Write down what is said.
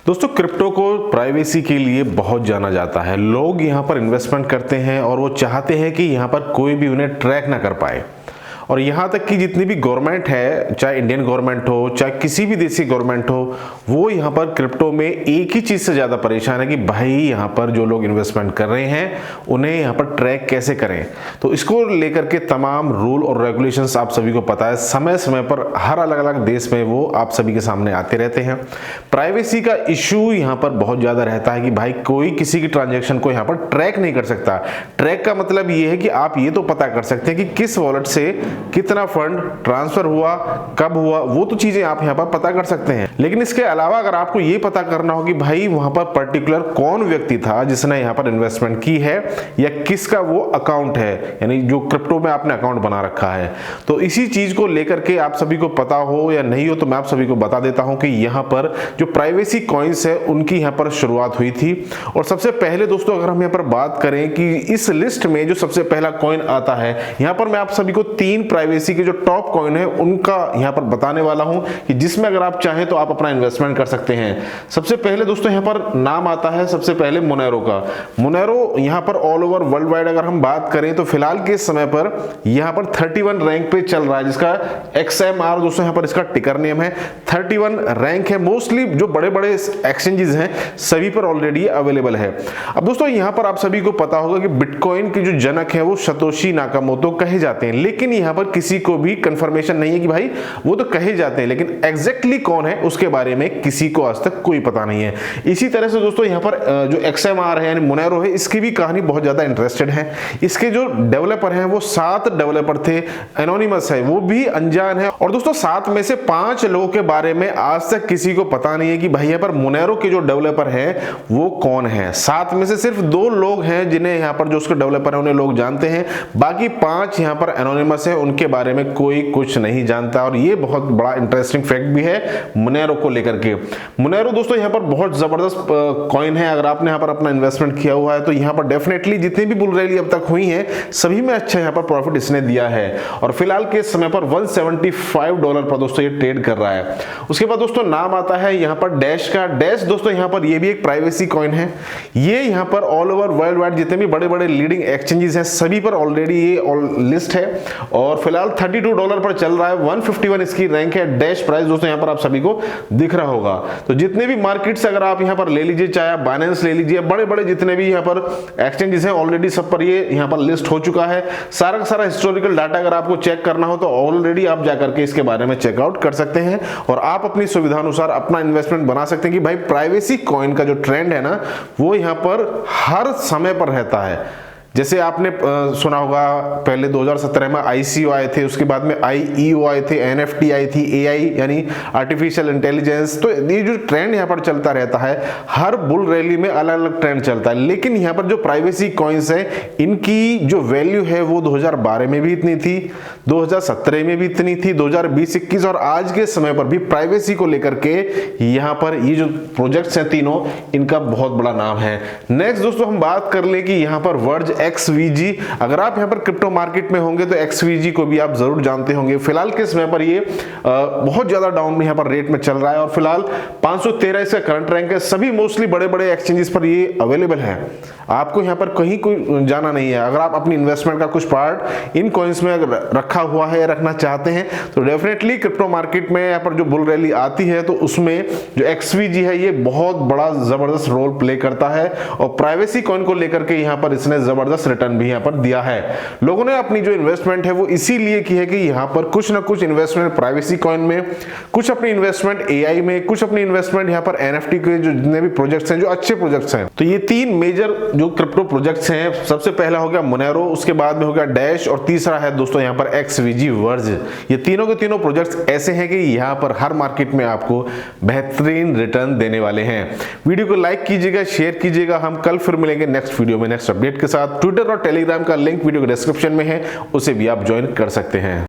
दोस्तों क्रिप्टो को प्राइवेसी के लिए बहुत जाना जाता है। लोग यहाँ पर इन्वेस्टमेंट करते हैं और वो चाहते हैं कि यहाँ पर कोई भी उन्हें ट्रैक ना कर पाए। और यहाँ तक कि जितनी भी गवर्नमेंट है, चाहे इंडियन गवर्नमेंट हो चाहे किसी भी देश की गवर्नमेंट हो, वो यहाँ पर क्रिप्टो में एक ही चीज़ से ज़्यादा परेशान है कि भाई यहाँ पर जो लोग इन्वेस्टमेंट कर रहे हैं उन्हें यहाँ पर ट्रैक कैसे करें। तो इसको लेकर के तमाम रूल और रेगुलेशंस आप सभी को पता है, समय समय पर हर अलग अलग देश में वो आप सभी के सामने आते रहते हैं। प्राइवेसी का इशू यहाँ पर बहुत ज़्यादा रहता है कि भाई कोई किसी की ट्रांजेक्शन को यहाँ पर ट्रैक नहीं कर सकता। ट्रैक का मतलब ये है कि आप ये तो पता कर सकते हैं कि किस वॉलेट से कितना फंड ट्रांसफर हुआ, कब हुआ, वो तो चीजें आप यहाँ पर पता कर सकते हैं। लेकिन इसके अलावा अगर आपको ये पता करना हो कि भाई वहां पर पर्टिकुलर कौन व्यक्ति था जिसने यहाँ पर इन्वेस्टमेंट की है या किसका वो अकाउंट है, यानी जो क्रिप्टो में आपने अकाउंट बना रखा है, तो इसी चीज को लेकर के आप सभी को पता हो या नहीं हो तो मैं आप सभी को बता देता हूं कि यहाँ पर जो प्राइवेसी कॉइन्स है उनकी यहाँ पर शुरुआत हुई थी। और सबसे पहले दोस्तों अगर हम यहाँ पर बात करें कि इस लिस्ट में जो सबसे पहला कॉइन आता है, यहाँ पर मैं आप सभी को 3 प्राइवेसी के जो टॉप कॉइन है उनका यहां पर बताने वाला हूं कि जिसमें अगर आप चाहें तो आप अपना इन्वेस्टमेंट कर सकते हैं। सबसे पहले दोस्तों यहां पर नाम आता है सबसे पहले मोनेरो का। मोनेरो यहां पर ऑल ओवर वर्ल्ड वाइड अगर हम बात करें तो फिलहाल के समय पर यहां पर 31 रैंक पे चल रहा है, जिसका XMR दोस्तों यहां पर इसका टिकर नेम है। 31 रैंक है। मोस्टली जो बड़े बड़े एक्सचेंजेस हैं सभी पर ऑलरेडी अवेलेबल है। अब दोस्तों यहां पर आप सभी को पता होगा कि बिटकॉइन के जो जनक है वो सतोशी नाकामोटो कहे जाते हैं, लेकिन यहां पर किसी को भी कंफर्मेशन नहीं है कि भाई वो तो कहे जाते हैं, लेकिन एग्जैक्टली कौन है उसके बारे में किसी को आज तक कोई पता नहीं है। इसी तरह से दोस्तों यहां पर जो XMR है यानी मोनेरो है, इसकी भी कहानी बहुत ज्यादा इंटरेस्टेड है। इसके जो डेवलपर हैं वो 7 डेवलपर थे, एनोनिमस है, वो भी अनजान है। और दोस्तों 7 में से 5 लोगों के बारे में आज तक किसी को पता नहीं है कि भाई यहाँ पर मोनेरो के जो डेवलपर है वो कौन है। 7 में से सिर्फ 2 लोग हैं जिन्हें यहाँ पर जो उसके डेवलपर है उन्हें लोग जानते हैं, बाकी 5 यहाँ पर एनोनिमस है, उनके बारे में कोई कुछ नहीं जानता। और ये बहुत बड़ा इंटरेस्टिंग फैक्ट भी है मोनेरो को लेकर के। मोनेरो दोस्तों यहाँ पर बहुत जबरदस्त कॉइन है। अगर आपने यहाँ पर अपना इन्वेस्टमेंट किया हुआ है तो यहाँ पर डेफिनेटली जितनी भी बुल रैली अब तक हुई है सभी में अच्छा यहाँ पर प्रॉफिट इसने दिया है। और फिलहाल के समय पर $175 पर दोस्तों ये ट्रेड कर रहा है। उसके बाद दोस्तों नाम आता है यहाँ पर डैश का। डैश दोस्तों यहाँ पर ये भी एक प्राइवेसी कॉइन है। ये यहाँ पर ऑल ओवर वर्ल्ड वाइड जितने भी बड़े बड़े लीडिंग एक्सचेंजेस हैं सभी पर ऑलरेडी ये लिस्ट है और फिलहाल $32 पर चल रहा है। 151 इसकी रैंक है। डैश प्राइस दोस्तों यहाँ पर आप सभी को दिख रहा होगा। तो जितने भी मार्केट्स अगर आप यहाँ पर ले लीजिए, चाहे आप बाइनेंस ले लीजिए, बड़े बड़े जितने भी यहाँ पर एक्सचेंजेस हैं ऑलरेडी सब पर ये यहाँ पर लिस्ट हो चुका है। सारा का सारा हिस्टोरिकल डाटा अगर आपको चेक करना हो तो ऑलरेडी आप जाकर के इसके बारे में चेकआउट कर सकते हैं और आप अपनी सुविधा अनुसार अपना इन्वेस्टमेंट बना सकते हैं कि भाई प्राइवेसी कॉइन का जो ट्रेंड है ना वो यहाँ पर हर समय पर रहता है। जैसे आपने सुना होगा पहले 2017 में ICO आए थे, उसके बाद में IEO आए थे, NFT आई थी, AI यानी आर्टिफिशियल इंटेलिजेंस। तो ये जो ट्रेंड यहाँ पर चलता रहता है, हर बुल रैली में अलग अलग ट्रेंड चलता है। लेकिन यहाँ पर जो प्राइवेसी कॉइन्स है इनकी जो वैल्यू है वो 2012 में भी इतनी थी, 2017 में भी इतनी थी, 2020-21 और आज के समय पर भी प्राइवेसी को लेकर के यहाँ पर ये जो प्रोजेक्ट्स हैं तीनों, इनका बहुत बड़ा नाम है। नेक्स्ट दोस्तों हम बात कर ले कि यहाँ पर वर्ज XVG। अगर आप यहाँ पर क्रिप्टो मार्केट में होंगे तो XVG को भी आप जरूर जानते होंगे। फिलहाल के समय पर ये बहुत ज्यादा डाउन में यहाँ पर रेट में चल रहा है और फिलहाल 513 इसका करंट रैंक है। सभी मोस्टली बड़े बड़े एक्सचेंजेस पर ये अवेलेबल है, आपको यहाँ पर कहीं कोई जाना नहीं है। अगर आप अपनी इन्वेस्टमेंट का कुछ पार्ट इन कॉइन्स में रखा हुआ है, रखना चाहते हैं तो डेफिनेटली क्रिप्टो मार्केट में यहाँ पर जो बुल रैली आती है तो उसमें जो XVG है ये बहुत बड़ा जबरदस्त रोल प्ले करता है और प्राइवेसी कॉइन को लेकर के यहाँ पर इसने जबरदस्त रिटर्न भी यहाँ पर दिया है। लोगों ने अपनी जो इन्वेस्टमेंट है वो इसीलिए की है कि यहाँ पर कुछ ना कुछ इन्वेस्टमेंट प्राइवेसी कॉइन में, कुछ अपनी इन्वेस्टमेंट AI में, कुछ अपनी इन्वेस्टमेंट यहाँ पर NFT के जो जितने भी प्रोजेक्ट्स हैं जो अच्छे प्रोजेक्ट्स हैं। तो ये 3 मेजर जो क्रिप्टो प्रोजेक्ट्स हैं, सबसे पहला हो गया मोनेरो, उसके बाद में हो गया डैश और तीसरा है दोस्तों यहाँ पर XVG वर्ज। ये तीनों के तीनों प्रोजेक्ट्स ऐसे हैं कि यहाँ पर हर मार्केट में आपको बेहतरीन रिटर्न देने वाले हैं। वीडियो को लाइक कीजिएगा, शेयर कीजिएगा। हम कल फिर मिलेंगे नेक्स्ट वीडियो में नेक्स्ट अपडेट के साथ। ट्विटर और टेलीग्राम का लिंक वीडियो के डिस्क्रिप्शन में है, उसे भी आप ज्वाइन कर सकते हैं।